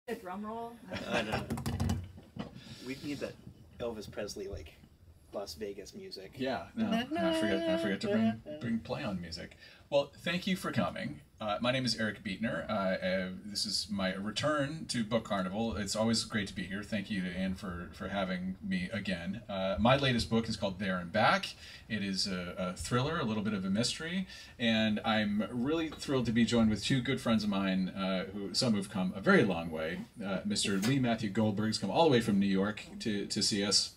A drum roll? I don't know. We need that Elvis Presley, like, Las Vegas music. Yeah, no, I forget to bring play on music. Well, thank you for coming. My name is Eric Beetner. This is my return to Book Carnival. It's always great to be here. Thank you to Anne for having me again. My latest book is called There and Back. It is a thriller, a little bit of a mystery, and I'm really thrilled to be joined with two good friends of mine, who've come a very long way. Mr. Lee Matthew Goldberg's come all the way from New York to see us.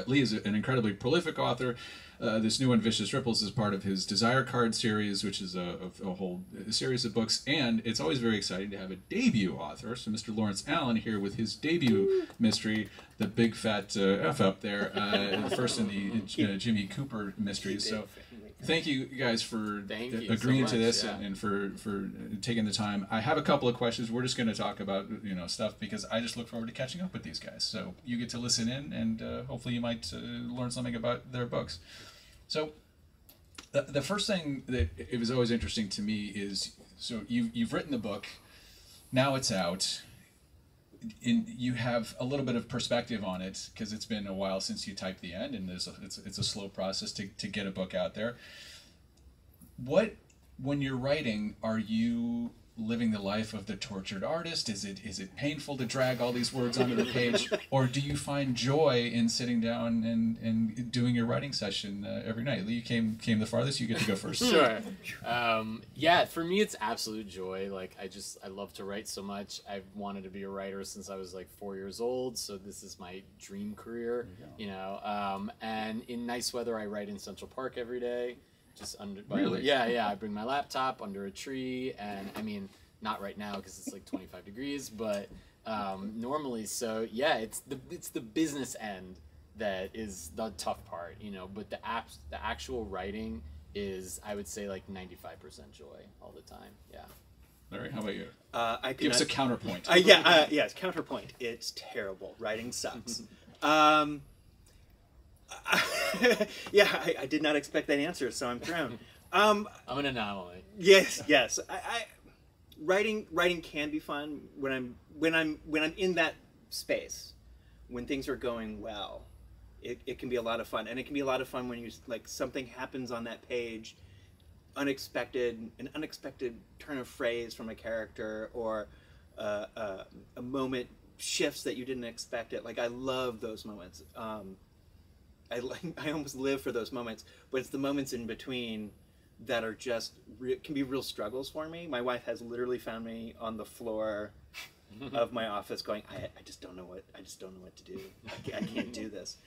Lee is an incredibly prolific author. This new one, Vicious Ripples, is part of his Desire Card series, which is a whole series of books, and it's always very exciting to have a debut author. So Mr. Lawrence Allen here with his debut mystery, The Big Fat F Up there, first in the Jimmy Cooper mysteries. So thank you guys for agreeing to this and for taking the time. I have a couple of questions. We're just going to talk about stuff because I just look forward to catching up with these guys. So you get to listen in, and hopefully you might learn something about their books. So the first thing that it was always interesting to me is, so you've written the book, now it's out, and you have a little bit of perspective on it because it's been a while since you typed the end, and it's a slow process to get a book out there. When you're writing, are you living the life of the tortured artist? Is it painful to drag all these words onto the page, or do you find joy in sitting down and doing your writing session every night? Lee, you came the farthest. You get to go first. Sure. Yeah, for me it's absolute joy. Like I love to write so much. I've wanted to be a writer since I was like 4 years old, so this is my dream career. And in nice weather I write in Central Park every day. Just under, really? Yeah. I bring my laptop under a tree, and I mean, not right now because it's like 25 degrees, but normally. So yeah, it's the business end that is the tough part, But the actual writing is, I would say, like 95% joy all the time. Yeah. Larry, how about you? Give us a counterpoint. Yes, counterpoint. It's terrible. Writing sucks. I did not expect that answer, so I'm thrown. I'm an anomaly. Yes. Writing can be fun when I'm in that space, when things are going well. It can be a lot of fun, and it can be a lot of fun when you something happens on that page, an unexpected turn of phrase from a character, or a moment shifts that you didn't expect it. Like, I love those moments. I almost live for those moments, but it's the moments in between that are just can be real struggles for me. My wife has literally found me on the floor of my office going, I just don't know what to do. I can't do this,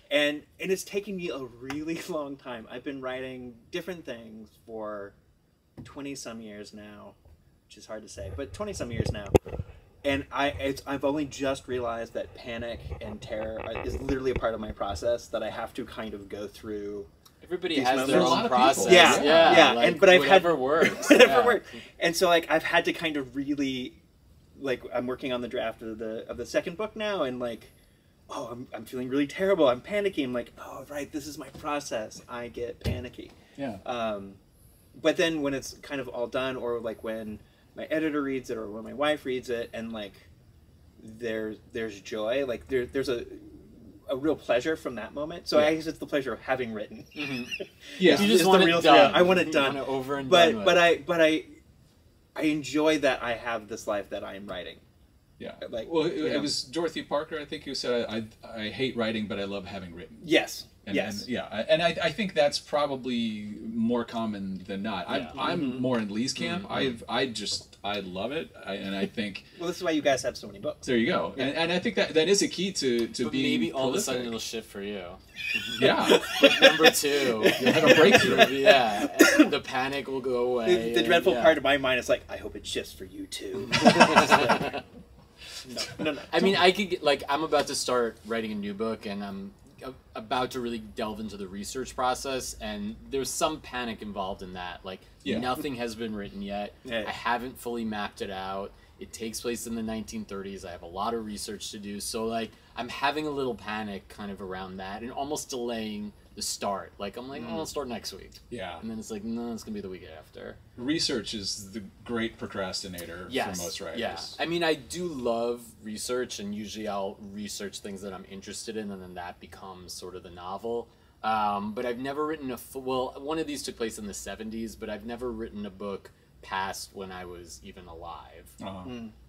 and it's taken me a really long time. I've been writing different things for 20-some years now, which is hard to say, but 20-some years now. And I've only just realized that panic and terror is literally a part of my process that I have to kind of go through. Everybody has their own process. Yeah. Like, but I've whatever had works. Whatever works. And so I've had to kind of really, I'm working on the draft of the second book now, and I'm feeling really terrible. I'm panicking. I'm like, oh right, this is my process. I get panicky. Yeah. But then when it's kind of all done, or when my editor reads it, or when my wife reads it, and there's joy, there's a real pleasure from that moment. So I guess it's the pleasure of having written. Mm-hmm. Yeah, you just want it done. I want it done. You want it over and done. Done But I enjoy that I have this life that I am writing. Yeah. It was Dorothy Parker, I think, who said, I hate writing, but I love having written. Yes. And I think that's probably more common than not. Yeah. I'm more in Lee's camp. I love it, and I think. Well, this is why you guys have so many books. There you go, and I think that is a key to but being. Maybe all prolific. of a sudden it'll shift for you. Yeah. Number 2, you'll have a breakthrough. Yeah, and the panic will go away. The dreadful part of my mind is I hope it shifts for you too. No. I mean, I'm about to start writing a new book, and I'm about to really delve into the research process, and there's some panic involved in that. Nothing has been written yet. Yeah. I haven't fully mapped it out. It takes place in the 1930s. I have a lot of research to do, so I'm having a little panic kind of around that, and almost delaying the start. Like I'm like, oh, I'll start next week. Yeah. And then it's like, no, it's gonna be the week after. Research is the great procrastinator for most writers. Yeah. I mean, I do love research, and usually I'll research things that I'm interested in, and then that becomes sort of the novel. But I've never written well, one of these took place in the 70s, but I've never written a book past when I was even alive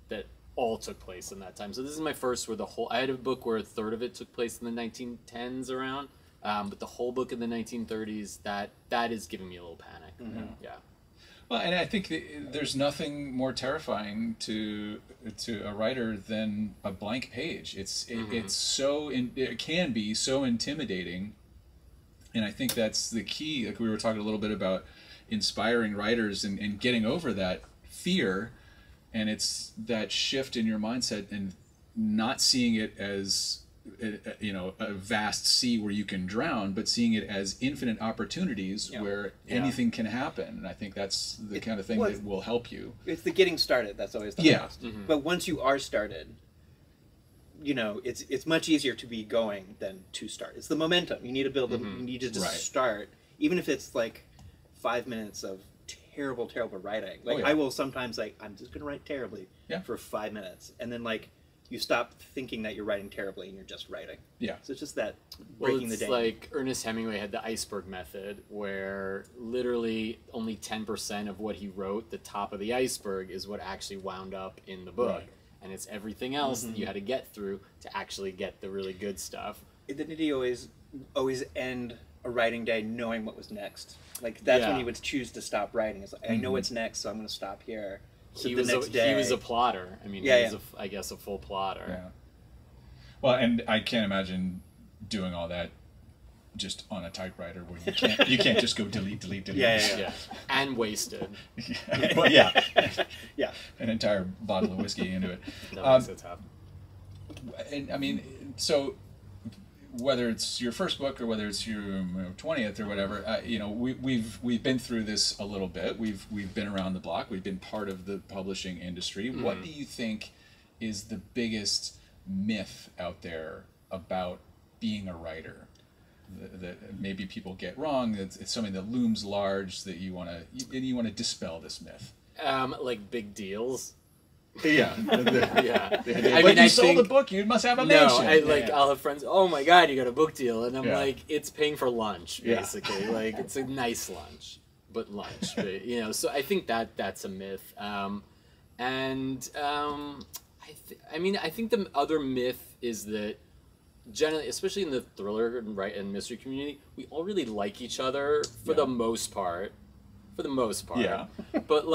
that all took place in that time. So this is my first where I had a book where a third of it took place in the 1910s around. But the whole book in the 1930s, that is giving me a little panic. Yeah. Well, and I think there's nothing more terrifying to a writer than a blank page. It's so it can be so intimidating, and I think that's the key. Like we were talking a little bit about inspiring writers and getting over that fear, and it's that shift in your mindset and not seeing it as a vast sea where you can drown, but seeing it as infinite opportunities where anything can happen. And I think that's the kind of thing that will help you. It's the getting started that's always the hardest. But once you are started, it's much easier to be going than to start. It's the momentum. You need to build you need to just start, even if it's like 5 minutes of terrible writing. Like I will sometimes I'm just gonna write terribly for 5 minutes, and then you stop thinking that you're writing terribly and you're just writing. Yeah. So it's just that breaking the day. Like Ernest Hemingway had the iceberg method, where literally only 10% of what he wrote, the top of the iceberg, is what actually wound up in the book. Right. And it's everything else that you had to get through to actually get the really good stuff. Didn't he always end a writing day knowing what was next? Like that's when he would choose to stop writing. It's like, I know what's next, so I'm going to stop here. So he was a plotter. I mean, he was I guess a full plotter. Yeah. Well, and I can't imagine doing all that just on a typewriter where you can't just go delete. Yeah. And wasted. Well, yeah. An entire bottle of whiskey into it. That makes it tough. And I mean, so whether it's your first book or whether it's your 20th or whatever, we've been through this a little bit. We've been around the block. We've been part of the publishing industry. What do you think is the biggest myth out there about being a writer that maybe people get wrong? It's something that looms large that you want to dispel this myth. Like big deals. Yeah. I mean, you sold a book, you must have a mansion. I'll have friends, oh my god, you got a book deal, and I'm like, it's paying for lunch, basically. Like, it's a nice lunch, but lunch. But, so I think that's a myth. I think the other myth is that generally, especially in the thriller and mystery community, we all really like each other for the most part. Yeah. But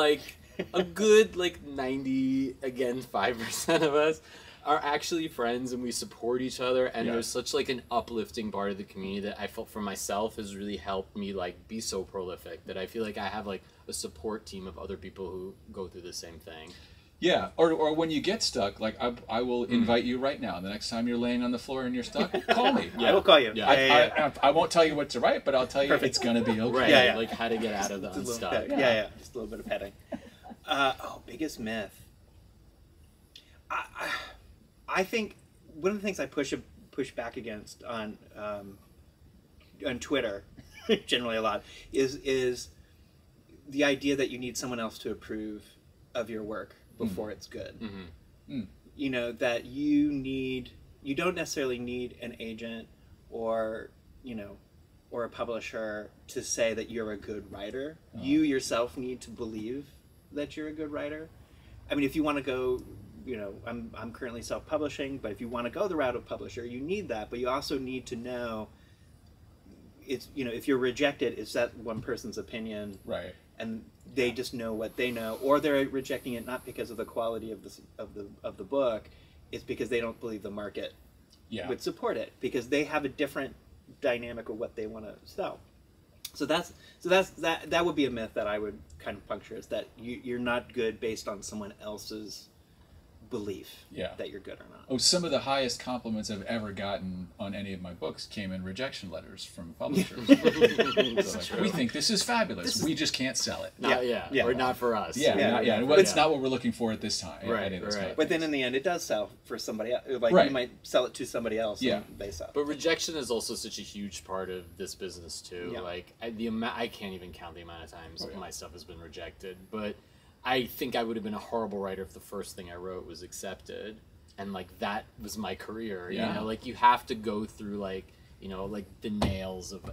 a good 5% of us are actually friends, and we support each other, and there's such an uplifting part of the community that I felt for myself has really helped me be so prolific, that I feel like I have a support team of other people who go through the same thing. Yeah, or when you get stuck, I will invite you right now. The next time you're laying on the floor and you're stuck, call me. I will call you. I won't tell you what to write, but I'll tell you it's going to be okay. Right, how to get out of the unstuck. Just a little bit of petting. Biggest myth. I think one of the things I push back against on Twitter, generally a lot, is the idea that you need someone else to approve of your work before it's good. That you don't necessarily need an agent or a publisher to say that you're a good writer. You yourself need to believe that you're a good writer. I mean, if you want to go, I'm currently self-publishing, but if you want to go the route of publisher, you need that, but you also need to know it's, if you're rejected, it's that one person's opinion. Right. And they just know what they know, or they're rejecting it not because of the quality of the book, it's because they don't believe the market would support it, because they have a different dynamic of what they want to sell. So that would be a myth that I would kind of puncture, is that you're not good based on someone else's belief Yeah. that you're good or not. Oh, some of the highest compliments I've ever gotten on any of my books came in rejection letters from publishers. So like, we think this is fabulous. We just can't sell it. Not, Yeah. or not for us. Yeah. Well, it's not what we're looking for at this time. Right, any of those right. kind of But then things. in the end, it does sell for somebody else. Like Right. you might sell it to somebody else, Yeah. and they sell. But rejection is also such a huge part of this business too. Yeah. Like I can't even count the amount of times yeah. my stuff has been rejected. But I think I would have been a horrible writer if the first thing I wrote was accepted, and like that was my career. Yeah. You know, like you have to go through like like the nails of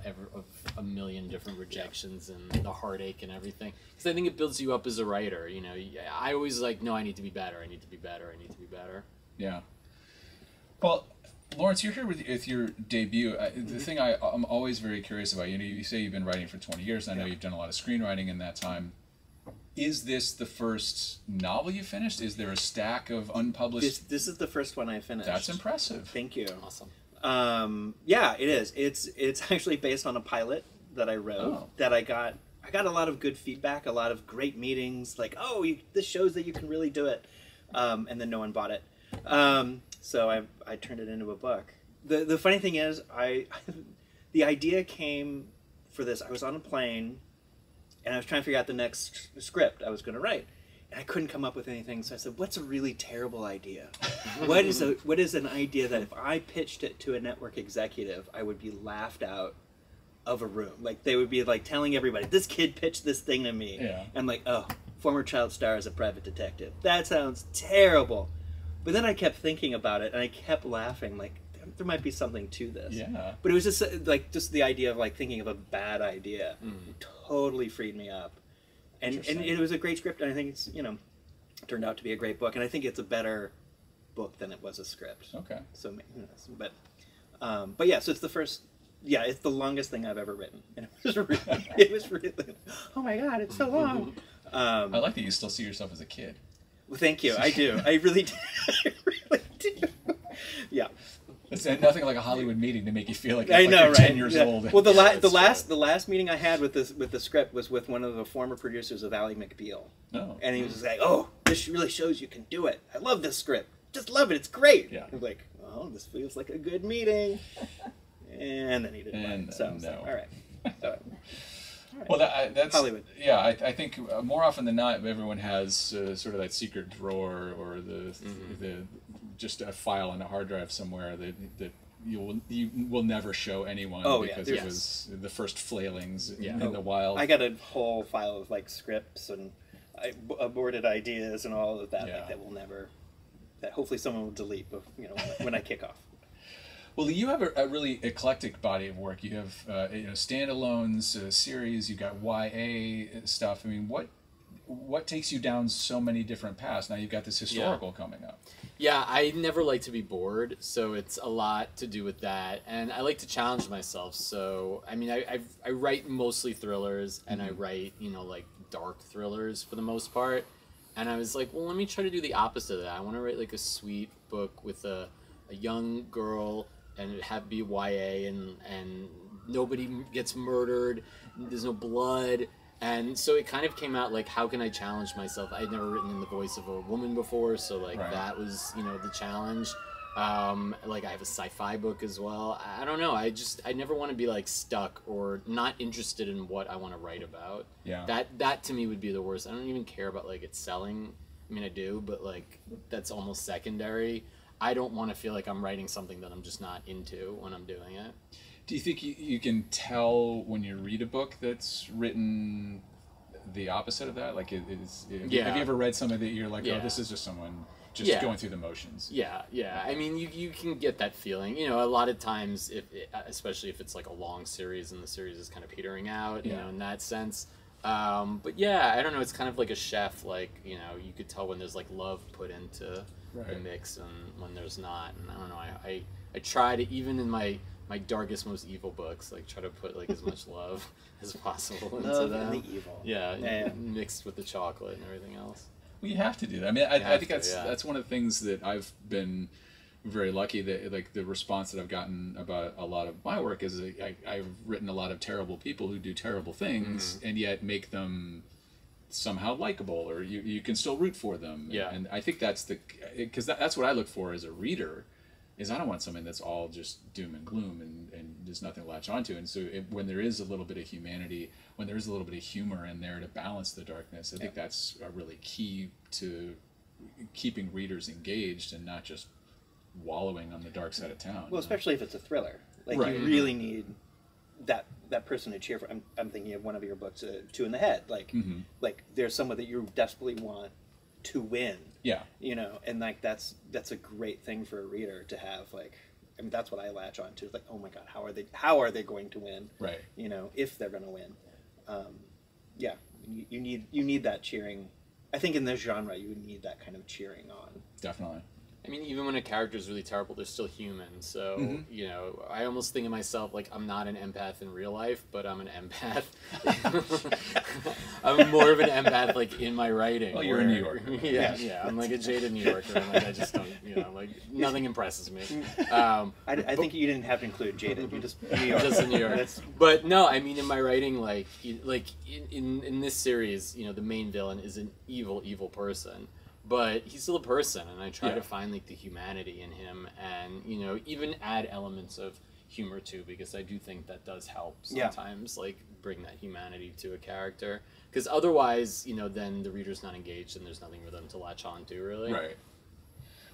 a million different rejections and the heartache and everything. Because I think it builds you up as a writer. You know, I always like, no, I need to be better. I need to be better. I need to be better. Yeah. Well, Lawrence, you're here with your debut. The thing I'm always very curious about, you say you've been writing for 20 years. I know you've done a lot of screenwriting in that time. Is this the first novel you finished? Is there a stack of unpublished? This is the first one I finished. That's impressive. Thank you. Awesome. Yeah, it is. It's actually based on a pilot that I wrote that I got a lot of good feedback, a lot of great meetings. Like, this shows that you can really do it, and then no one bought it. So I turned it into a book. The funny thing is, the idea came for this. I was on a plane, and I was trying to figure out the next script I was going to write. And I couldn't come up with anything, so I said, what's a really terrible idea? What is an idea that if I pitched it to a network executive, I would be laughed out of a room? Like, they would be like telling everybody, this kid pitched this thing to me. Yeah. I'm like, former child star as a private detective. That sounds terrible. But then I kept thinking about it, and I kept laughing, like, there might be something to this. Yeah. But it was just the idea of like thinking of a bad idea totally freed me up. And it was a great script, and I think it's turned out to be a great book, and I think it's a better book than it was a script. Okay. So who knows? But yeah, so it's the first. Yeah, it's the longest thing I've ever written, and it was really. Oh my God, it's so long. I like that you still see yourself as a kid. Well, thank you. I do. I really do. I really do. Yeah. It's nothing like a Hollywood meeting to make you feel like, I know, you're right? 10 years old. Well, the that's last meeting I had with the script was with one of the former producers of Ally McBeal, and he was just like, "Oh, this really shows you can do it. I love this script. Just love it. It's great." Yeah. I'm like, "Oh, this feels like a good meeting," and then he didn't. And so I was no. like, all right. Well, that's Hollywood. Yeah, I think more often than not, everyone has sort of that secret drawer or the just a file on a hard drive somewhere that you will never show anyone because it was the first flailings in the wild. I got a whole file of like scripts and aborted ideas and all of that that will never. That hopefully someone will delete, when I kick off. Well, you have a really eclectic body of work. You have standalones, series. You got YA stuff. I mean, what takes you down so many different paths? Now you've got this historical coming up. Yeah, I never like to be bored, so it's a lot to do with that, and I like to challenge myself. So I mean, I write mostly thrillers, and I write like dark thrillers for the most part. And I was like, well, let me try to do the opposite of that. I want to write like a sweet book with a young girl and be YA and nobody gets murdered. There's no blood. And so it kind of came out like, how can I challenge myself? I'd never written in the voice of a woman before, so like that was, the challenge. Like I have a sci-fi book as well. I don't know. I never want to be like stuck or not interested in what I want to write about. Yeah. That to me would be the worst. I don't even care about like it selling. I mean, I do, but like that's almost secondary. I don't want to feel like I'm writing something that I'm just not into when I'm doing it. Do you think you can tell when you read a book that's written the opposite of that? Like, have you ever read something that you're like, oh, this is just someone just going through the motions? Yeah. I mean, you can get that feeling. A lot of times, especially if it's like a long series and the series is kind of petering out, in that sense. But yeah, I don't know. It's kind of like a chef. Like, you could tell when there's like love put into the mix and when there's not. And I don't know. I try to, even in my darkest, most evil books, like try to put like as much love as possible into Love them. and the evil. Yeah, mixed with the chocolate and everything else. Well, you have to do that. I mean, I think that's one of the things that I've been very lucky that like the response that I've gotten about a lot of my work is I've written a lot of terrible people who do terrible things and yet make them somehow likable, or you can still root for them. Yeah. And I think that's because that's what I look for as a reader, is I don't want something that's all just doom and gloom and there's nothing to latch onto. And so when there is a little bit of humanity, when there is a little bit of humor in there to balance the darkness, I think that's a really key to keeping readers engaged and not just wallowing on the dark side of town. Well, especially if it's a thriller. Like, Right. you really need that person to cheer for. I'm thinking of one of your books, Two in the Head. Like, like there's someone that you desperately want to win. Yeah. You know, and like that's a great thing for a reader to have. Like, I mean, that's what I latch on to. It's like, oh my God, how are they going to win? Right. You know, if they're going to win. Yeah, you need that cheering. I think in this genre, you would need that kind of cheering on. Definitely. I mean, even when a character is really terrible, they're still human. So, you know, I almost think of myself like I'm not an empath in real life, but I'm an empath. I'm more of an empath, like, in my writing. Well, you're a New Yorker. Yeah. I'm like a jaded New Yorker. And, like, I just don't, you know, like, nothing impresses me. I think you didn't have to include jaded. You just New York. Just in New York. But no, I mean, in my writing, like in this series, you know, the main villain is an evil person. But he's still a person, and I try to find like the humanity in him, and you know, even add elements of humor too, because I do think that does help sometimes, like bring that humanity to a character. Because otherwise, you know, then the reader's not engaged, and there's nothing for them to latch on to, really. Right.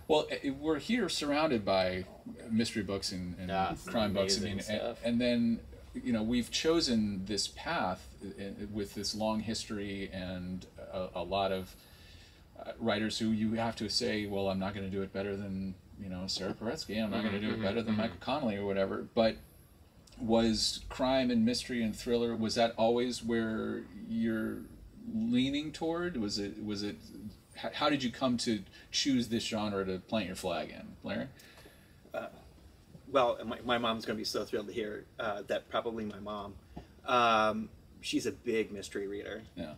Well, we're here surrounded by mystery books and crime books. I mean, and then you know, we've chosen this path with this long history and a lot of writers who you have to say, well, I'm not going to do it better than, you know, Sarah Paretsky. I'm not going to do it better than Michael Connelly or whatever. But was crime and mystery and thriller, was that always where you're leaning toward? Was it? How did you come to choose this genre to plant your flag in, Larry? Well, my mom's going to be so thrilled to hear that. Probably my mom. She's a big mystery reader. Yeah.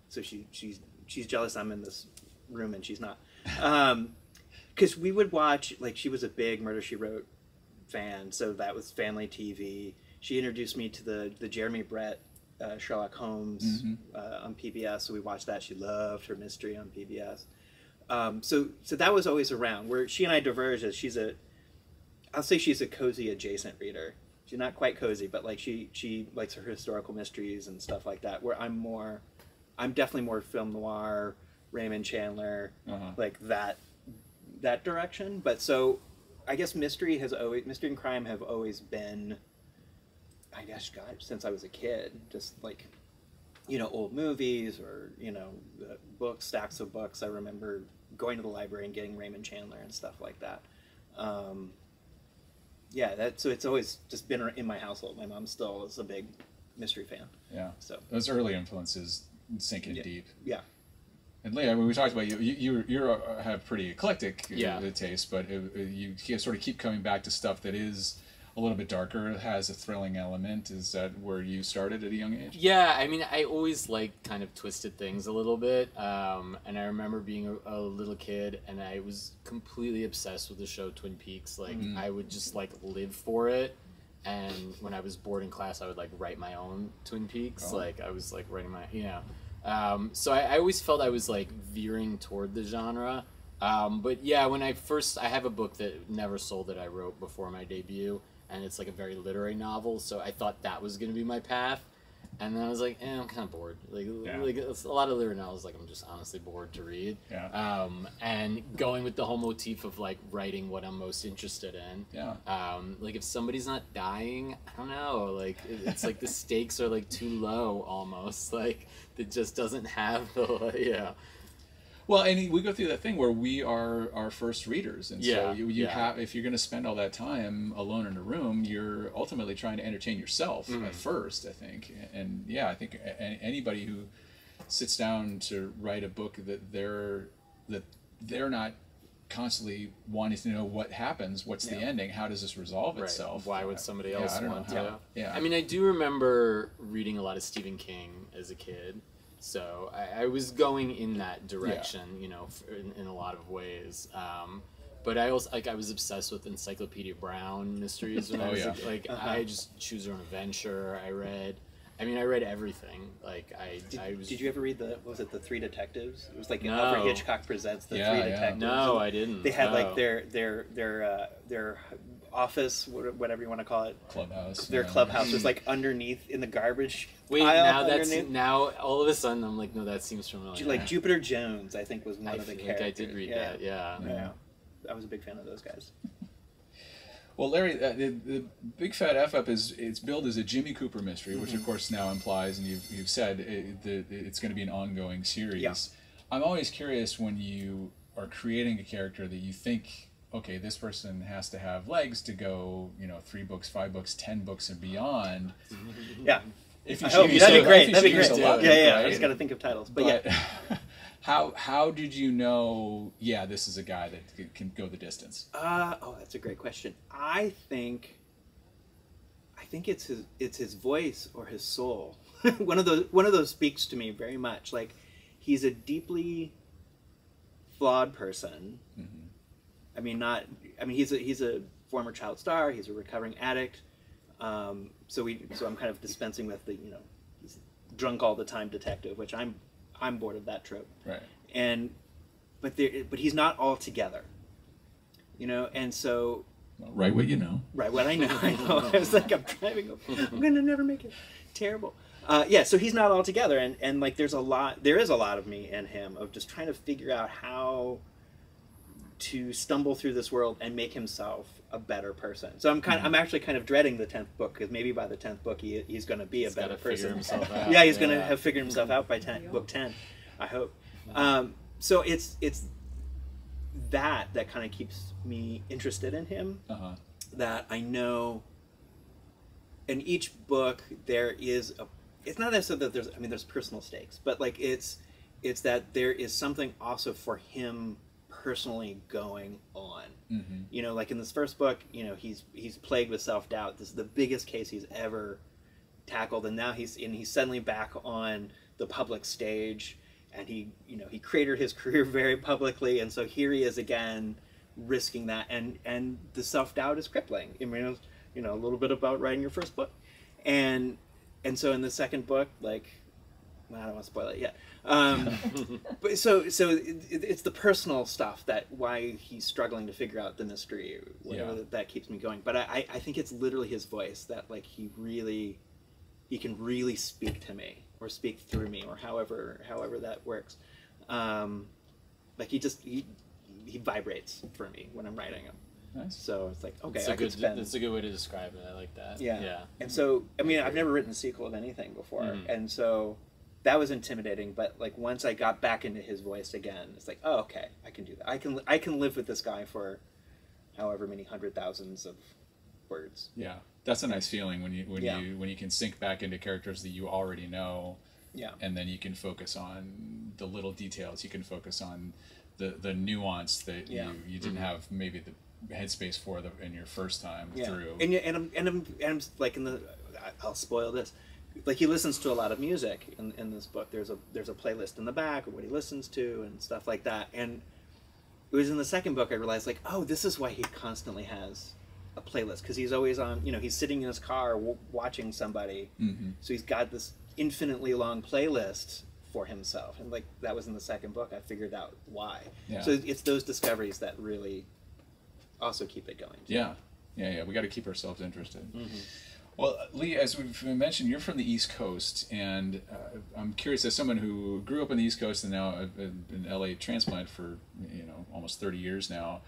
So she's jealous I'm in this room and she's not. Because we would watch, like, she was a big Murder, She Wrote fan, so that was family TV. She introduced me to the Jeremy Brett Sherlock Holmes on PBS, so we watched that. She loved her mystery on PBS. So that was always around. Where she and I diverge is I'll say she's a cozy adjacent reader. She's not quite cozy, but like she likes her historical mysteries and stuff like that. Where I'm definitely more film noir, Raymond Chandler, like that direction. But so I guess mystery and crime have always been, I guess, God, since I was a kid, just like, you know, old movies or, you know, books, stacks of books. I remember going to the library and getting Raymond Chandler and stuff like that. So it's always just been in my household. My mom still is a big mystery fan. Yeah. So those early influences sink in deep. Yeah. And Leah, when we talked about you have pretty eclectic taste, but you sort of keep coming back to stuff that is a little bit darker, has a thrilling element. Is that where you started at a young age? Yeah, I mean, I always like kind of twisted things a little bit, and I remember being a little kid, and I was completely obsessed with the show Twin Peaks. Like, I would just like live for it. And when I was bored in class, I would like write my own Twin Peaks. Like I was like writing my, you know. So I always felt I was like veering toward the genre. But yeah, when I have a book that never sold that I wrote before my debut, and it's like a very literary novel. So I thought that was going to be my path. And then I was like, I'm kind of bored. Like it's a lot of literary novels, like I'm just honestly bored to read. Yeah. And going with the whole motif of like writing what I'm most interested in. Yeah. Like if somebody's not dying, I don't know. Like it's like the stakes are like too low almost. Like it just doesn't have the Well, and we go through that thing where we are our first readers, and so you have, if you're going to spend all that time alone in a room, you're ultimately trying to entertain yourself at first, I think. And yeah, I think anybody who sits down to write a book that they're not constantly wanting to know what happens, what's the ending, how does this resolve itself? Why would somebody else want to? Yeah. I mean, I do remember reading a lot of Stephen King as a kid. So I was going in that direction, you know, in a lot of ways. But I also I was obsessed with Encyclopedia Brown mysteries when I was I just Choose Your Own Adventure. I read, I mean, I read everything. Like Did you ever read what was it, The Three Detectives? It was like No. Alfred Hitchcock presents The Yeah, Three yeah. Detectives. No, And I didn't. They had No. like their office, whatever you want to call it, Clubhouse. their yeah. clubhouse was like underneath in the garbage Wait, pile. now now all of a sudden I'm like, no, that seems familiar. Like Jupiter Jones, I think, was one I of the feel characters. like I did read that. Yeah. Yeah. I was a big fan of those guys. Well, Larry, the Big Fat F Up it's billed as a Jimmy Cooper mystery, which of course now implies, and you've said it's going to be an ongoing series. Yeah. I'm always curious when you are creating a character that you think, okay, this person has to have legs to go, 3 books, 5 books, 10 books, and beyond. Yeah. If I hope. That'd be great. That'd be great. Right? Yeah. I just got to think of titles. But yeah. How did you know? Yeah, this is a guy that can go the distance. That's a great question. I think it's his voice or his soul. one of those speaks to me very much. Like, he's a deeply flawed person. Mm-hmm. I mean, he's a former child star. He's a recovering addict. So I'm kind of dispensing with the he's drunk all the time detective, which I'm bored of that trope. Right. But he's not all together. And so Write what you know. right what I know. I was like, I'm gonna never make it. Terrible. So he's not all together, and like there is a lot of me in him of just trying to figure out how to stumble through this world and make himself a better person. So I'm actually kind of dreading the 10th book, because maybe by the 10th book he's going to be a better person. Himself out. Yeah, he's going to have figured himself out by book 10, I hope. So it's that kind of keeps me interested in him. Uh-huh. That I know in each book there is it's not necessarily that there's personal stakes, but like it's that there is something also for him personally going on. Mm-hmm. Like in this first book, he's plagued with self-doubt. This is the biggest case he's ever tackled, and now he's suddenly back on the public stage, and he cratered his career very publicly, and so here he is again risking that, and the self-doubt is crippling. I mean, a little bit about writing your first book, and so in the second book, like, I don't want to spoil it yet. But so it's the personal stuff why he's struggling to figure out the mystery, whatever that keeps me going. But I think it's literally his voice that, like, he can really speak to me or speak through me, or however that works. Like he vibrates for me when I'm writing him. Nice. So it's like, okay, That's a good way to describe it. I like that. Yeah. And so, I mean, I've never written a sequel of anything before, and so that was intimidating. But like once I got back into his voice again, it's like, oh, okay, I can do that. I can live with this guy for however many 100,000s of words. Yeah, that's a nice feeling when you can sink back into characters that you already know. Yeah. And then you can focus on the little details. You can focus on the nuance that you didn't have maybe the headspace for in your first time through. And I'm like I'll spoil this. Like, he listens to a lot of music in this book. There's a playlist in the back of what he listens to and stuff like that. And it was in the second book I realized, like, oh, this is why he constantly has a playlist, because he's always on. He's sitting in his car watching somebody, so he's got this infinitely long playlist for himself. And like that was in the second book. I figured out why. Yeah. So it's those discoveries that really also keep it going. Yeah. We got to keep ourselves interested. Mm-hmm. Well, Lee, as we've mentioned, you're from the East Coast, and I'm curious, as someone who grew up on the East Coast and now I've been in LA transplant for almost 30 years now.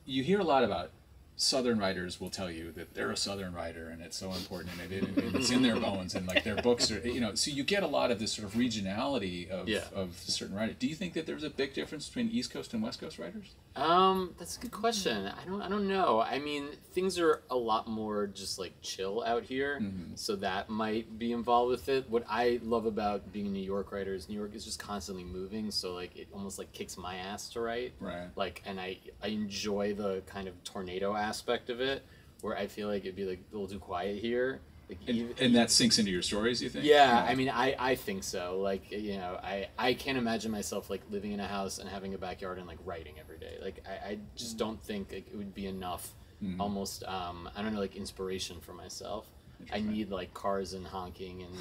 You hear a lot about Southern writers will tell you that they're a Southern writer, and it's so important, and it's in their bones, and like their books are, so you get a lot of this sort of regionality of certain writers. Do you think that there's a big difference between East Coast and West Coast writers? That's a good question. I don't know. I mean, things are a lot more just like chill out here, so that might be involved with it. What I love about being a New York writer is New York is just constantly moving, so like it almost like kicks my ass to write. Right. Like, and I enjoy the kind of tornado aspect of it, where I feel like it'd be like a little too quiet here. Like, and that sinks into your stories, you think? Yeah, I mean, I think so. Like, I can't imagine myself like living in a house and having a backyard and like writing every day. Like, I just don't think like, it would be enough. Almost, I don't know, like inspiration for myself. I need like cars and honking and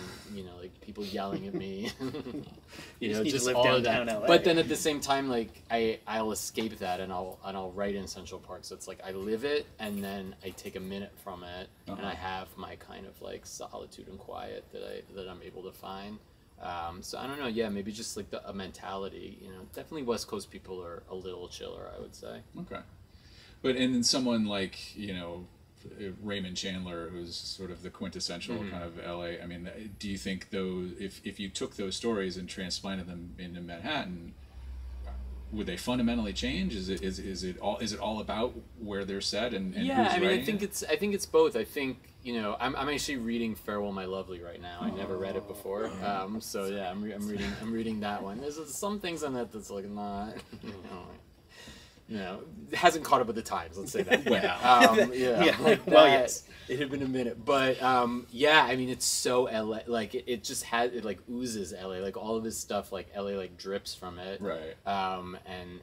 like people yelling at me. You just need to just live all of downtown that. LA. But then at the same time, like I'll escape that and I'll write in Central Park. So it's like I live it and then I take a minute from it and I have my kind of like solitude and quiet that I'm able to find. So I don't know. Yeah, maybe just like a mentality. Definitely West Coast people are a little chiller, I would say. Okay, but and then someone like Raymond Chandler, who's sort of the quintessential kind of LA. I mean, do you think those if you took those stories and transplanted them into Manhattan, would they fundamentally change? Is it all about where they're set and yeah? Who's I mean, writing I think it's both. I think I'm actually reading Farewell My Lovely right now. I never read it before. So yeah, I'm reading that one. There's some things in that that's like not it hasn't caught up with the times. Let's say that. Well, Yeah. Like Well, that, yes. It had been a minute, but yeah. I mean, it's so LA. Like it just it like oozes LA. Like all of his stuff, like LA, like drips from it. right. And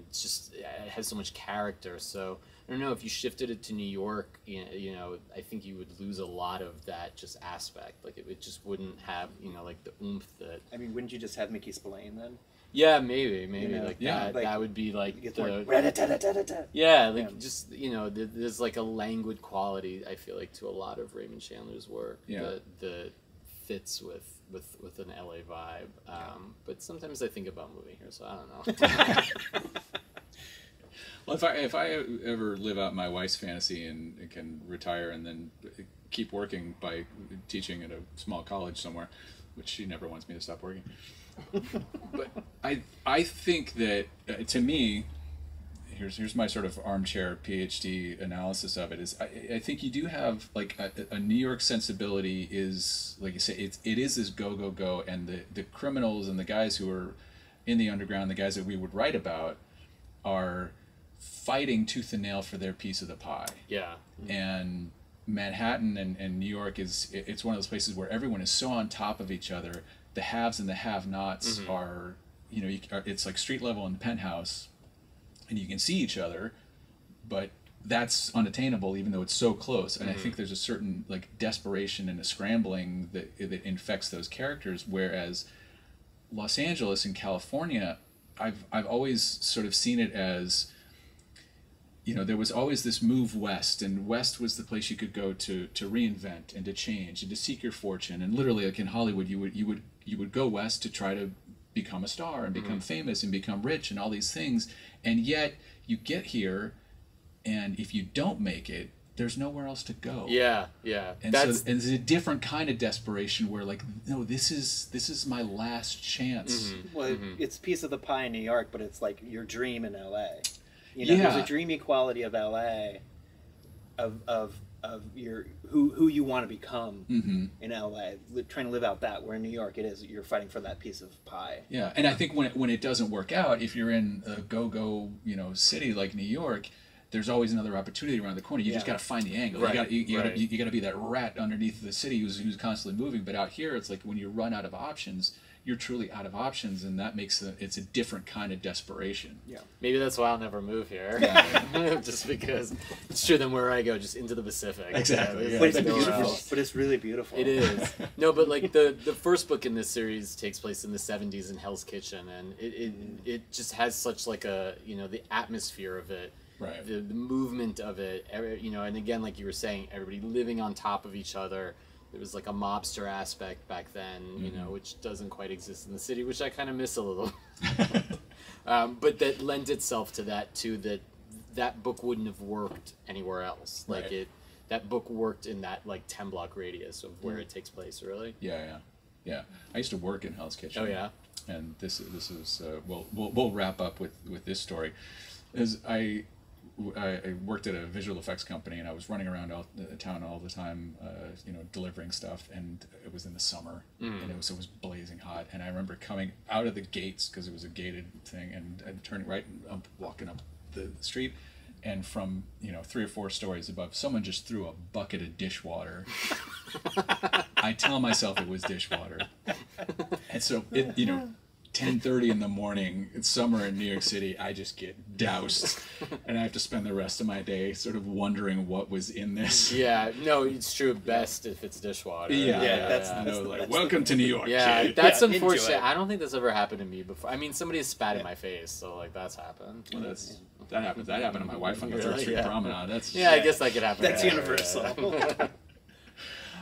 it's just it has so much character. So I don't know if you shifted it to New York. I think you would lose a lot of that just aspect. Like it just wouldn't have like the oomph that. I mean, wouldn't you just have Mickey Spillane then? Yeah, maybe know, like yeah, that. like, That would be like It's more the. rat-a-tat-a-tat-a-tat. Yeah, like Yeah. just there's like a languid quality I feel like to a lot of Raymond Chandler's work Yeah. that fits with an LA vibe. But sometimes I think about moving here, so I don't know. Well, if I ever live out my wife's fantasy and can retire and then keep working by teaching at a small college somewhere, which she never wants me to stop working. But I think that to me, here's my sort of armchair PhD analysis of it is I think you do have like a New York sensibility is like you say it is this go and the criminals and the guys who are in the underground, the guys that we would write about are fighting tooth and nail for their piece of the pie. Yeah. And Manhattan and New York it's one of those places where everyone is so on top of each other. The haves and the have-nots are, it's like street level in the penthouse, and you can see each other, but that's unattainable even though it's so close. And I think there's a certain like desperation and a scrambling that infects those characters. Whereas Los Angeles and California, I've always sort of seen it as, there was always this move west, and west was the place you could go to reinvent and to change and to seek your fortune. And literally, like in Hollywood, you would go west to try to become a star and become famous and become rich and all these things. And yet you get here, and if you don't make it, there's nowhere else to go. Yeah. And so it's a different kind of desperation where like, no, this is my last chance. Well, it's a piece of the pie in New York, but it's like your dream in LA. Yeah. There's a dreamy quality of LA, of your who you want to become in LA, trying to live out that. Where in New York, you're fighting for that piece of pie. Yeah, and I think when it doesn't work out, if you're in a go city like New York, there's always another opportunity around the corner. You just got to find the angle. Right. You got to be that rat underneath the city who's constantly moving. But out here, it's like when you run out of options, you're truly out of options, and that makes it's a different kind of desperation. Yeah. Maybe that's why I'll never move here. Just because it's true. Then where I go, just into the Pacific. Exactly, yeah. But it's Nowhere beautiful. else. But it's really beautiful. It is. No, but like the first book in this series takes place in the 70s in Hell's Kitchen, and it just has such like a the atmosphere of it, Right. the movement of it, and again like you were saying, everybody living on top of each other. There was like a mobster aspect back then, which doesn't quite exist in the city, which I kind of miss a little. But that lent itself to that too. That book wouldn't have worked anywhere else. Like Right. that book worked in that like 10-block radius of where it takes place. Really. Yeah. I used to work in Hell's Kitchen. Oh yeah. And this is we'll wrap up with this story, as I worked at a visual effects company, and I was running around town all the time, delivering stuff. And it was in the summer, and it was blazing hot. And I remember coming out of the gates because it was a gated thing, and turning right, and I'm walking up the street, and from 3 or 4 stories above, someone just threw a bucket of dishwater. I tell myself it was dishwater, and so it 10:30 in the morning, it's summer in New York City, I just get doused. And I have to spend the rest of my day sort of wondering what was in this. Yeah, no, it's true. Best if it's dishwater. Welcome to New York. Yeah, kid. that's Yeah, into unfortunate. it. I don't think that's ever happened to me before. I mean, somebody has spat in my face, so like that's happened. Well, that happens. That happened to my wife on the Third Really? Street Yeah. Promenade. That's Yeah, I guess that could happen. That's to her, universal. yeah.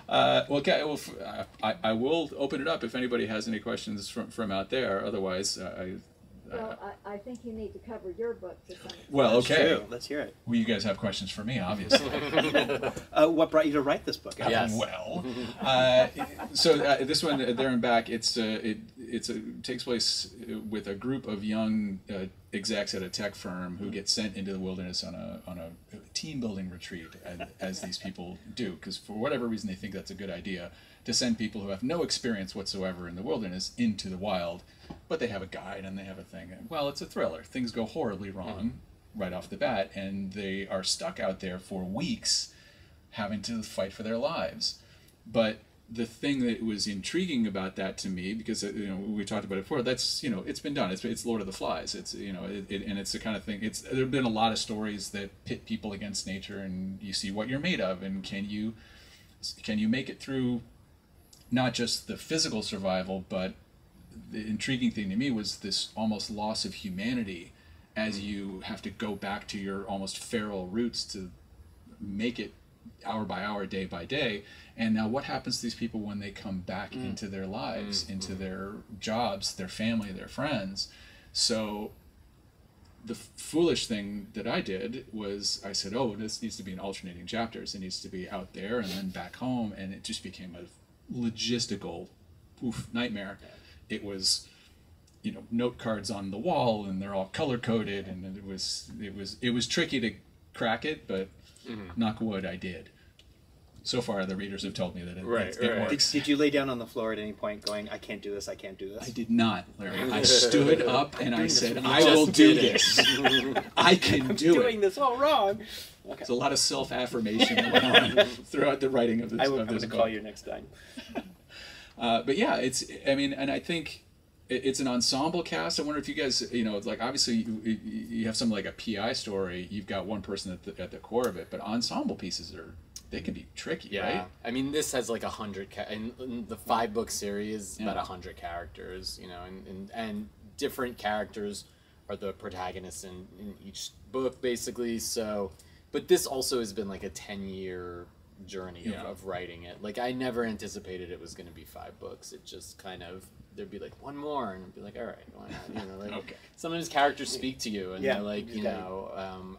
I will open it up if anybody has any questions from out there. Otherwise, Well, I think you need to cover your book to some extent. well, That's okay. true. Let's hear it. Well, you guys have questions for me, obviously. What brought you to write this book? Yes. Well, so this one, There and Back, it takes place with a group of young execs at a tech firm who get sent into the wilderness on a team building retreat, as these people do, because for whatever reason they think that's a good idea to send people who have no experience whatsoever in the wilderness into the wild, but they have a guide and they have a thing. And, well, it's a thriller. Things go horribly wrong right off the bat, and they are stuck out there for weeks having to fight for their lives. But the thing that was intriguing about that to me, because we talked about it before, that's it's been done. It's Lord of the Flies. It's and it's the kind of thing. There've been a lot of stories that pit people against nature, and you see what you're made of, and can you make it through not just the physical survival, but the intriguing thing to me was this almost loss of humanity as you have to go back to your almost feral roots to make it hour by hour, day by day. And now what happens to these people when they come back into their lives, into their jobs, their family, their friends? So the foolish thing that I did was I said, oh, this needs to be in alternating chapters. It needs to be out there and then back home. And it just became a logistical nightmare. It was note cards on the wall, and they're all color coded, and it was tricky to crack it, but knock wood, I did. So far the readers have told me that it works. Did you lay down on the floor at any point going, I can't do this, I can't do this? I did not, Larry. I stood up and I said, I will do this. I can do doing it. this all wrong. Okay. There's a lot of self-affirmation that went on throughout the writing of this I'm book. going to call you next time. But yeah, and I think it's an ensemble cast. I wonder if you guys, like obviously you have something like a PI story. You've got one person at the core of it, but ensemble pieces they can be tricky, right? I mean, this has like 100, in the 5-book series, about 100 characters, and different characters are the protagonists in each book, basically. So, but this also has been like a 10-year journey of writing it. Like, I never anticipated it was going to be 5 books. It just kind of, there'd be like one more, and I'd be like, all right, why not? Like, Okay. Sometimes characters speak to you, and they're like,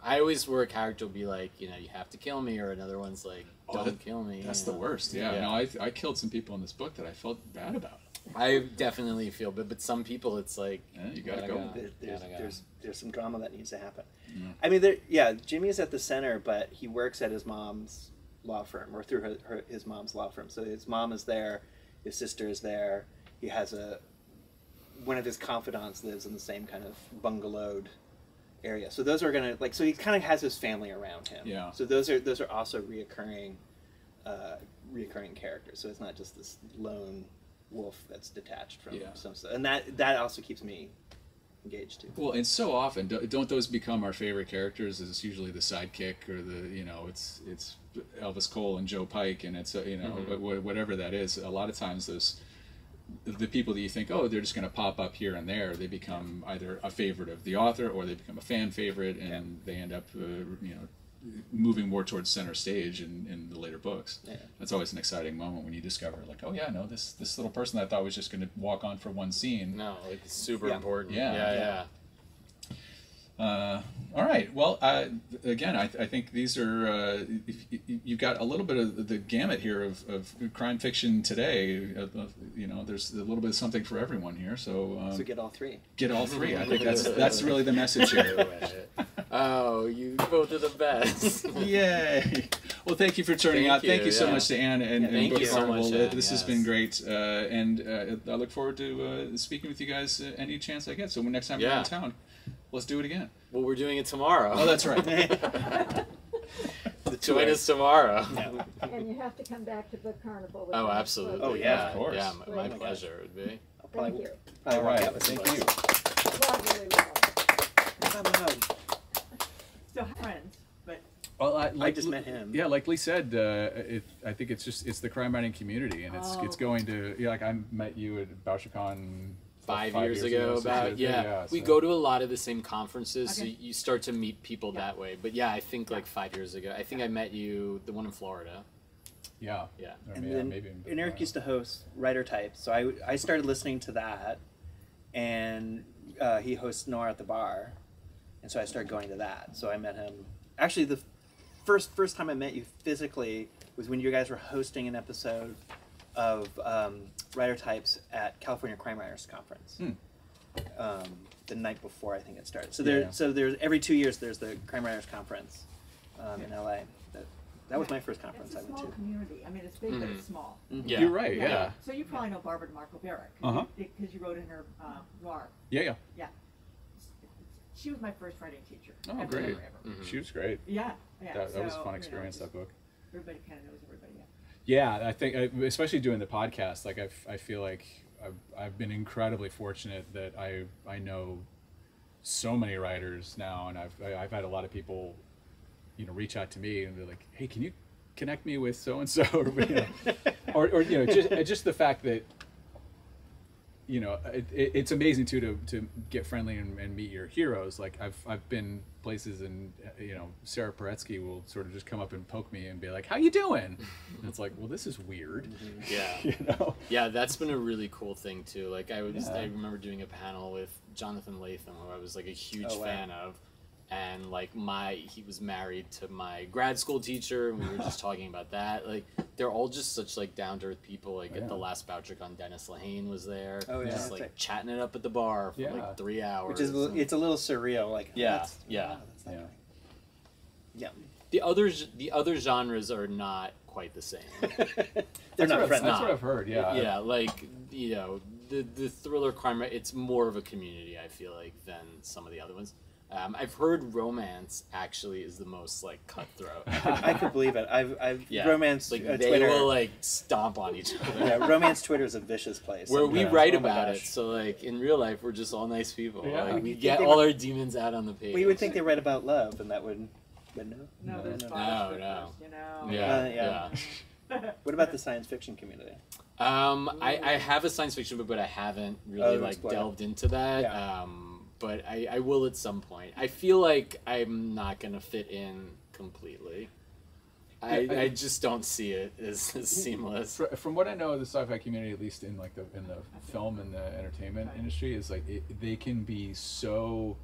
I always where a character will be like, you have to kill me, or another one's like, don't kill me. That's the worst. Yeah. No, I killed some people in this book that I felt bad about. I definitely feel, but some people it's like, You gotta go. There's some drama that needs to happen. Yeah. I mean, Jimmy is at the center, but he works at his mom's law firm, or through his mom's law firm. So his mom is there, his sister is there. He has one of his confidants lives in the same kind of bungalowed area. So those are gonna so he kind of has his family around him. Yeah. So those are also reoccurring characters. So it's not just this lone wolf that's detached from some stuff, and that also keeps me engaged too. Well, and so often don't those become our favorite characters? It's usually the sidekick, or it's Elvis Cole and Joe Pike, and it's whatever that is. A lot of times the people that you think, oh, they're just going to pop up here and there, they become either a favorite of the author, or they become a fan favorite, and they end up moving more towards center stage in the later books. Yeah. That's always an exciting moment when you discover, like, oh yeah, no, this little person that I thought was just going to walk on for one scene. No, like it's super important. Yeah. All right. Well, again, I think these are you've got a little bit of the gamut here of crime fiction today. There's a little bit of something for everyone here. So get all three. Get all three. I think that's really the message here. Oh, you both are the best. Yay! Well, thank you for turning out. Thank you so much to Anne and Book Carnival. This has been great, and I look forward to speaking with you guys any chance I get. So next time you're in town, let's do it again. Well, we're doing it tomorrow. Oh, that's right. Join us tomorrow. And you have to come back to Book Carnival. Oh, absolutely. Oh, yeah, of course. Yeah, my pleasure. It would be. Thank you. Probably All walk right, out with some thank you. books. Love, really love. Come on. Still friends, but Well, I just met him. Yeah, like Lee said, I think it's the crime writing community, and it's going to like I met you at BoucherCon 5 years ago. About we so- go to a lot of the same conferences, so Okay. you start to meet people that way. But yeah, I think like 5 years ago, I think I met you, the one in Florida. Yeah. Yeah. Or And yeah, then maybe. and Eric used to host Writer Types, so I started listening to that, and he hosts Noir at the Bar, and so I started going to that. So I met him. Actually, the first time I met you physically was when you guys were hosting an episode of Writer Types at California Crime Writers Conference. The night before I think it started. So Yeah. there's every 2 years there's the Crime Writers Conference in LA. That was my first conference it's I a went small to. community. I mean, it's big, but it's small. Yeah. You're right. Yeah. So you probably know Barbara DeMarco Barrett. Uh-huh. Because you wrote in her Noir. Yeah. Yeah. She was my first writing teacher. Oh, ever, great. ever, ever. She was great. Yeah, yeah. That was a So, fun you know, experience. just That book. Everybody kind of knows everybody. Yeah. Yeah, I think especially doing the podcast, like I feel like I've been incredibly fortunate that I know so many writers now, and I've had a lot of people, reach out to me and be like, hey, can you connect me with so and so, or just the fact that it's amazing too to get friendly and meet your heroes. Like I've been places and Sarah Paretsky will sort of just come up and poke me and be like, how you doing? And it's like, well, this is weird. Yeah. Yeah, that's been a really cool thing too. Like I remember doing a panel with Jonathan Latham, who I was like a huge fan of, and like he was married to my grad school teacher, and we were just talking about that. Like they're all just such like down to earth people. Like at the last BoucherCon, Dennis Lehane was there, just like chatting it up at the bar for like 3 hours. Which is it's a little surreal. Like yeah. The other genres are not quite the same. They're not friends. That's what I've heard. Yeah. Yeah, like the thriller crime. It's more of a community, I feel like, than some of the other ones. I've heard romance actually is the most like cutthroat. I could believe it. I've romance like Twitter. they will like stomp on each other. Yeah, romance Twitter is a vicious place. Where we sometimes. write Oh my about it, gosh. so like in real life we're just all nice people. Yeah. Like, we You'd get think they all were- our demons out on the page. We would think they write about love, and that would, but no. No, there's no. five No. strippers, you know. Yeah, yeah. What about the science fiction community? I have a science fiction book, but I haven't really like explored it. delved into that. Yeah. But I will at some point. I feel like I'm not gonna fit in completely. I just don't see it as seamless. From what I know of the sci-fi community, at least in like in the film and the entertainment industry, is like they can be so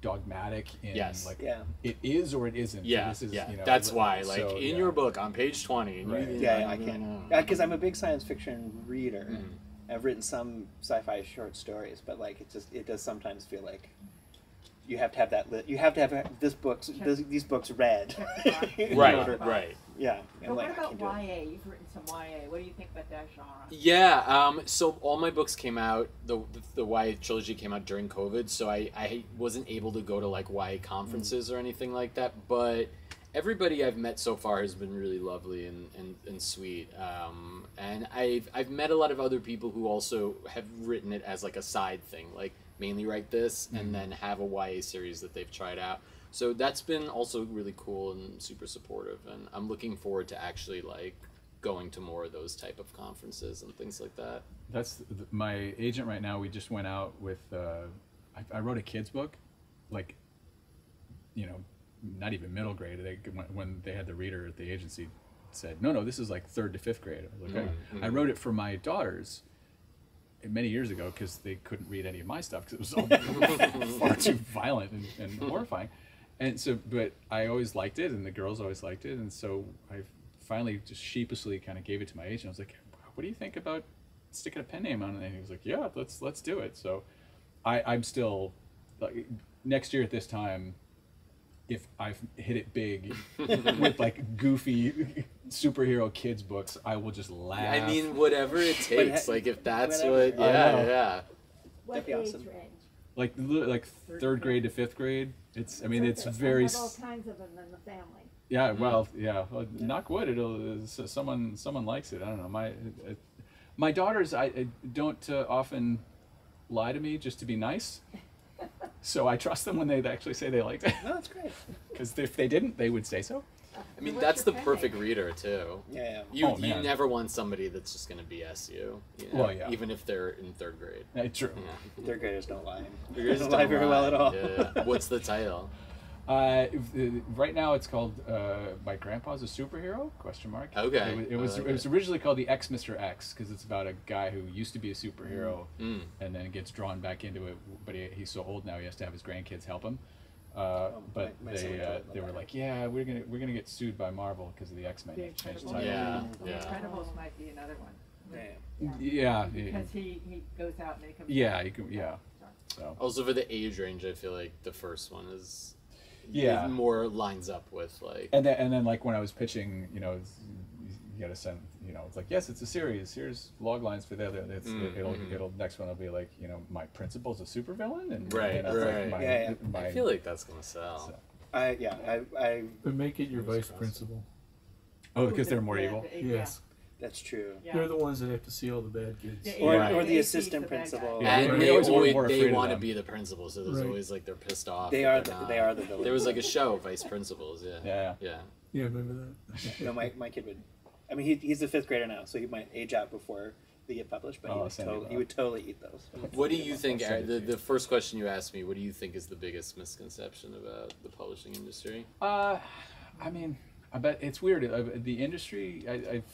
dogmatic in like it is or it isn't. Yeah, so this is, that's why, like so, in your book on page 20. Right. I can't. Because I'm a big science fiction reader. I've written some sci-fi short stories, but like it does sometimes feel like you have to have that you have to have these books read. Right. Yeah. But what about YA? You've written some YA. What do you think about that genre? Yeah, so all my books came out, the YA trilogy came out during COVID, so I wasn't able to go to like YA conferences or anything like that, but everybody I've met so far has been really lovely and sweet. And I've met a lot of other people who also have written it as like a side thing, like mainly write this and then have a YA series that they've tried out. So that's been also really cool and super supportive, and I'm looking forward to actually like going to more of those type of conferences and things like that. That's my agent right now. We just went out with I wrote a kids book, like not even middle grade. When they had the reader at the agency said, no, this is like 3rd to 5th grade. I was like, okay. I wrote it for my daughters many years ago because they couldn't read any of my stuff because it was all far too violent and horrifying. And so, but I always liked it, and the girls always liked it, and so I finally just sheepishly kind of gave it to my agent. I was like, what do you think about sticking a pen name on it? And he was like, yeah, let's do it. So I'm still, like, next year at this time, if I've hit it big with like goofy superhero kids books, I will just laugh. I mean, whatever it takes. Like if that's whatever. what, I know. yeah. What be age awesome. range? Like 3rd grade to 5th grade. It's it's very. I have all kinds of them in the family. Yeah, well, knock wood. Someone likes it. I don't know. My daughters, I don't often lie to me just to be nice. So I trust them when they actually say they liked it. No, that's great. Because if they didn't, they would say so. I mean, What's that's the your pen perfect name? reader too. Yeah, You Oh, you man. never want somebody that's just gonna BS you. Know, Well, yeah. Even if they're in third grade. True. Yeah. third graders don't lie. Third They graders don't lie very well at all. Yeah. What's the title? Right now it's called My Grandpa's a Superhero? Question mark. Okay. It was I like it was it. originally called the X Mr. X because it's about a guy who used to be a superhero Mm. and then gets drawn back into it, but he's so old now he has to have his grandkids help him. But my son would totally they were love like, yeah, we're gonna get sued by Marvel because of the X-Men. The You have to change the Incredibles. title. Yeah. The Yeah. Incredibles might be another one. Yeah. Yeah. Because he goes out and they come. Yeah, you can, yeah. So Also for the age range, I feel like the first one is Yeah. it more lines up with like and then like when I was pitching, you gotta send, it's like, yes, it's a series. Here's log lines for the other. It'll next one will be like, my principal's a supervillain, and Right, and it's like right. my- Yeah, my- I feel like that's gonna sell. so- I But make it your Fingers vice crossed. principal. Oh, because they're more evil. Yes. that's true. Yeah. They're the ones that have to see all the bad kids. Yeah, Or, Right. or the AC's assistant the bad guy. principal. Yeah, And we they always were always more afraid they of want to them. be the principal, so there's Right. always like they're pissed off. They that are they're the- not. they are the villains. There was like a show, Vice Principals. Yeah. Yeah. Yeah. Yeah, remember that? No, my kid would. I mean, he's a fifth grader now, so he might age out before they get published. But Oh, he, would send me totally, that. he would totally eat those. What do you think? I'll send it to The you. first question you asked me, what do you think is the biggest misconception about the publishing industry? I mean, I bet it's weird. The industry,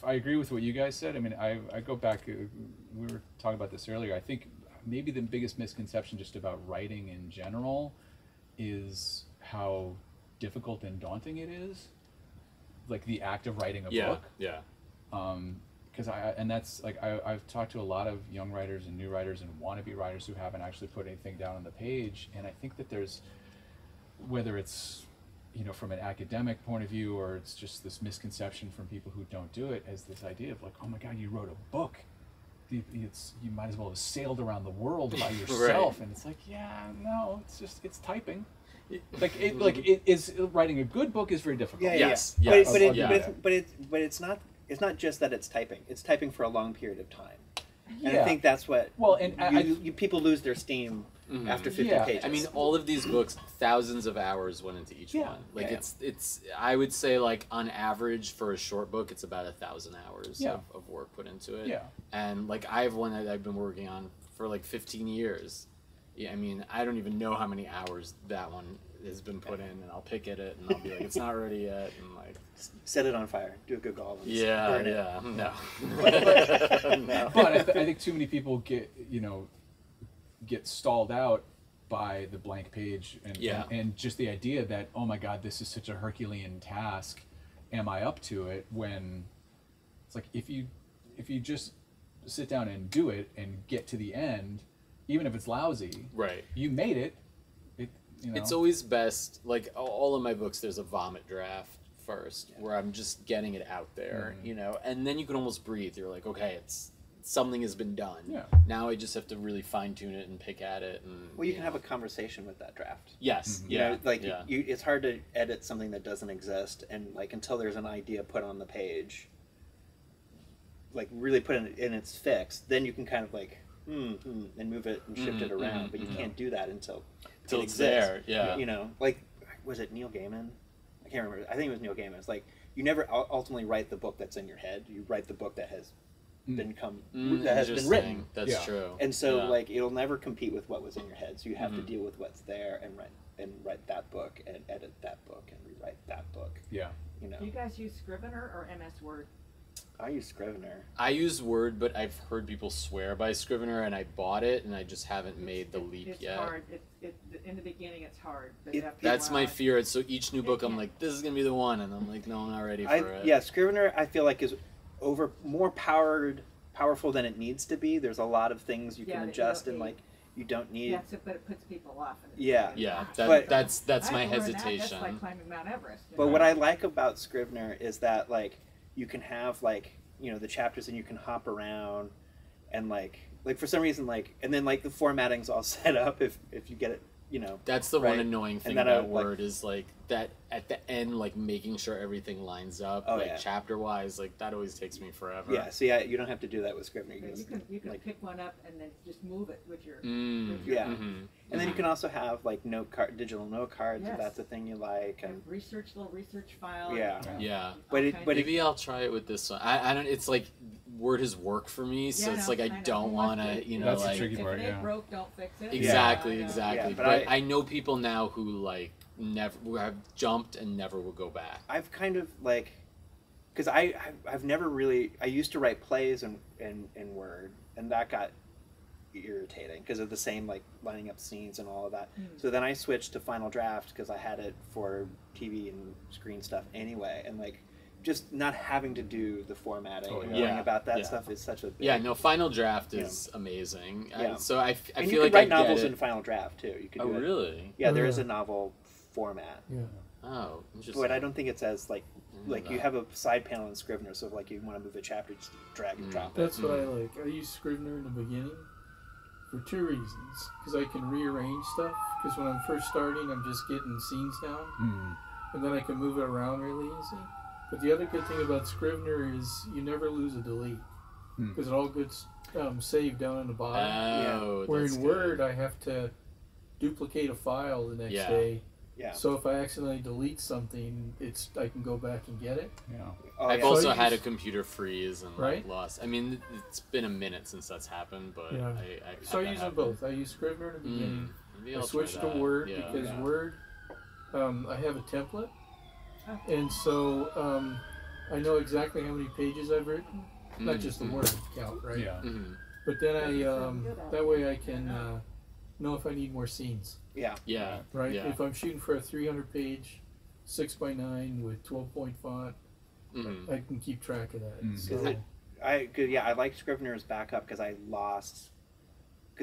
I agree with what you guys said. I mean, I go back, we were talking about this earlier. I think maybe the biggest misconception just about writing in general is how difficult and daunting it is. Like the act of writing a book. Yeah. Because that's like I've talked to a lot of young writers and new writers and wannabe writers who haven't actually put anything down on the page, and I think that there's, whether it's from an academic point of view or it's just this misconception from people who don't do it, as this idea of like, oh my God, you wrote a book, you might as well have sailed around the world by yourself. And it's like, yeah, no, it's typing. Writing a good book is very difficult. Yeah, Yes, yeah. yes, But it's not just that it's typing. It's typing for a long period of time. And Yeah. I think that's what. Well, and people lose their steam Mhm. after 50 Yeah. pages. I mean, all of these books, thousands of hours went into each Yeah. one. Like Yeah. it's. I would say like on average for a short book, it's about 1,000 hours Yeah. of work put into it. Yeah. And like I have one that I've been working on for like 15 years. Yeah, I mean, I don't even know how many hours that one has been put in, and I'll pick at it and I'll be like, it's not ready yet, and like, set it on fire. Do a good Gollum. yeah, Burn it. yeah, no, no. but I think too many people get stalled out by the blank page and just the idea that, oh my God, this is such a Herculean task. Am I up to it? When it's like, if you just sit down and do it and get to the end, even if it's lousy, Right. you made it. It's always best, like all of my books, there's a vomit draft first where I'm just getting it out there, and then you can almost breathe. You're like, okay, something has been done. Yeah. Now I just have to really fine tune it and pick at it. And Well, you can have a conversation with that draft. Yes. Mhm. You Yeah. know, like yeah. it's hard to edit something that doesn't exist, and like until there's an idea put on the page, like really put it in its fix, then you can kind of like and move it and shift it around. But you can't do that until Till it it's exists. there, yeah. You know, like was it Neil Gaiman? I can't remember. I think it was Neil Gaiman. It's like you never ultimately write the book that's in your head. You write the book that has been that has been Interesting. written. That's Yeah. true. And so, Yeah. like, it'll never compete with what was in your head. So you have to deal with what's there and write that book and edit that book and rewrite that book. Yeah. You know, Do you guys use Scrivener or MS Word? I use Scrivener. I use Word, but I've heard people swear by Scrivener, and I bought it, and I just haven't made the leap It's yet. hard. In the beginning, it's hard. But It- after a That's my while, fear. So each new book, I'm like, this is gonna be the one, and I'm like, no, I'm not ready for it. Yeah, Scrivener I feel like is more powerful than it needs to be. There's a lot of things you Yeah, can that you adjust don't and need. like you don't need. Yes, but it puts people off. And it's Yeah. like, Yeah, But- that's I my had to learn that. hesitation. That's like climbing Mount Everest. But what I like about Scrivener is that like you can have like the chapters and you can hop around and like for some reason and then like the formatting's all set up if you get it you know. That's the Right. one annoying thing then I about would, like- Word is like that at the end, like making sure everything lines up, Oh, like yeah. chapter wise, like that always takes me forever. Yeah, see, you don't have to do that with Scrivener. You can You just, can like, pick one up and then just move it with your. Mm, Yeah. mhm, and then you mhm. can also have like digital note cards if Yes. that's a thing you like. And Little research file. Yeah. Yeah. But it- Okay. but it- Maybe I'll try it with this one. I don't. It's like Word has worked for me, so Yeah, it's no, like I I know. don't Who wants want to, to- you know, That's the like tricky If part, it ain't yeah. broke, don't fix it. exactly, Yeah, I know. exactly. Yeah, but but I- I know people now who like never who have jumped and never will go back. I've kind of like, because I've never really, I used to write plays in Word, and that got irritating because of the same like lining up scenes and all of that. So then I switched to Final Draft because I had it for TV and screen stuff anyway, and like just not having to do the formatting Oh, and yeah. worrying about that Yeah. stuff is such a big, Yeah, no, Final Draft Yeah. is amazing. Yeah. So I and feel you like could write I novels get in it. Final Draft too. You could Oh do it. really? Yeah, there Oh, is yeah. a novel format, Yeah. Oh, interesting. but I don't think it's as like Didn't know you that. have a side panel in Scrivener, so if like you want to move a chapter, just drag and drop it. That's what I like. I use Scrivener in the beginning for two reasons. Because I can rearrange stuff. Because when I'm first starting, I'm just getting scenes down. Mm. And then I can move it around really easy. But the other good thing about Scrivener is you never lose a delete. Hmm. Because it all gets saved down in the bottom. Oh, Where that's in good. Word, I have to duplicate a file the next Yeah. day. Yeah. So if I accidentally delete something, I can go back and get it. Yeah. Oh, I've yeah. also So you had a just- computer freeze and Right? like lost. I mean, it's been a minute since that's happened, but Yeah. So I had use that them happen. both. I use Scrivener in the beginning. Maybe I I'll switched try to that. Word Yeah. because Yeah. Word, I have a template, Oh. and so I know exactly how many pages I've written, not just the Mhm. word count, right? Yeah. Mhm. But then Doesn't sound good out that way I can know if I need more scenes, Yeah. Yeah. right? Yeah. If I'm shooting for a 300-page 6x9 with 12-point font, Mhm. I can keep track of that. Mm. So, Is it- I like Scrivener as backup because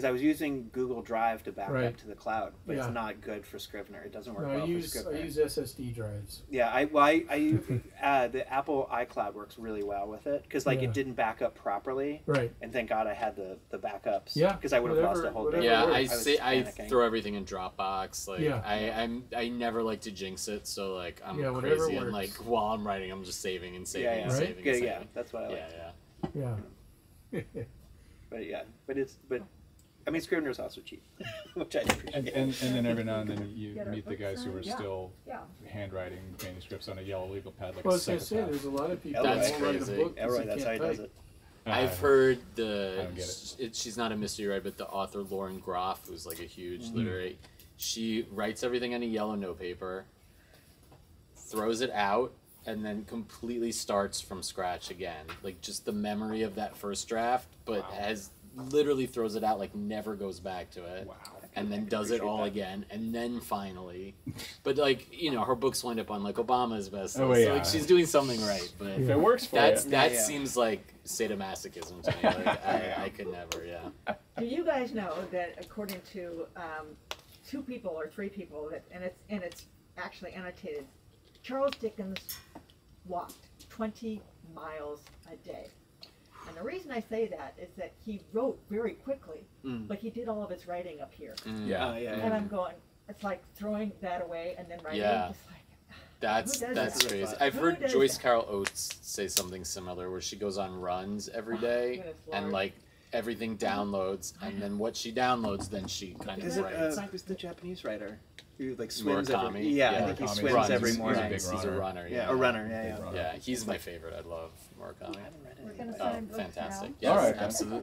I was using Google Drive to back up Right. to the cloud, but Yeah. it's not good for Scrivener. It doesn't work no, well I for use Scrivener. SSD drives. Yeah, I use the Apple iCloud works really well with it because like Yeah. it didn't back up properly, Right. and thank God I had the backups. Yeah, because I would have lost a whatever- whole whatever day. Yeah, works. I panicking. throw everything in Dropbox. Like Yeah. I never like to jinx it, so like I'm Yeah, whatever crazy and works. like while I'm writing, I'm just saving and saving Yeah, and yeah. saving. Good, and yeah, saving. that's what I like. Yeah, Yeah. But I mean Scrivener's also cheap, which I appreciate. And then every now and then you Get our meet the books guys who are signed? Yeah. still Yeah. handwriting manuscripts on a yellow legal pad like Well, I a was going to say, psychopath. there's a lot of people That's that won't write a crazy. book 'cause Elroy, they that's how he can't does type. it. I've heard I don't get it. she's not a mystery writer, but the author Lauren Groff, who's like a huge Mm-hmm. literary, she writes everything on a yellow note paper, throws it out, and then completely starts from scratch again. Like just the memory of that first draft, but literally throws it out, like never goes back to it. Wow. And then I does it appreciate all that. again, and then finally, but like her books wind up on like Obama's best. Oh, So yeah. like she's doing something right, but If it works for that you. Yeah. seems like sadomasochism to me. Like I could never, yeah. Do you guys know that according to two people or three people that and it's actually annotated, Charles Dickens walked 20 miles a day. And the reason I say that is that he wrote very quickly, Mm. but he did all of his writing up here. Yeah. Yeah. And I'm going, it's like throwing that away and then writing. Yeah. It's like, That's Who does that's that? crazy. Who I've heard does Joyce that? Carol Oates say something similar, where she goes on runs every day goodness and Lord. like everything downloads, and then what she downloads, then she kind Is of it writes. who's the Japanese writer who like swims Murakami? every? Yeah, Yeah. I think he Murakami swims runs. every He's a morning. big He's a runner. runner. Yeah, a runner. Yeah, Big yeah. runner. Yeah, he's my favorite. I love Murakami. I haven't read We're any gonna of Oh, that. sign books fantastic! now. Yes, All right. absolutely.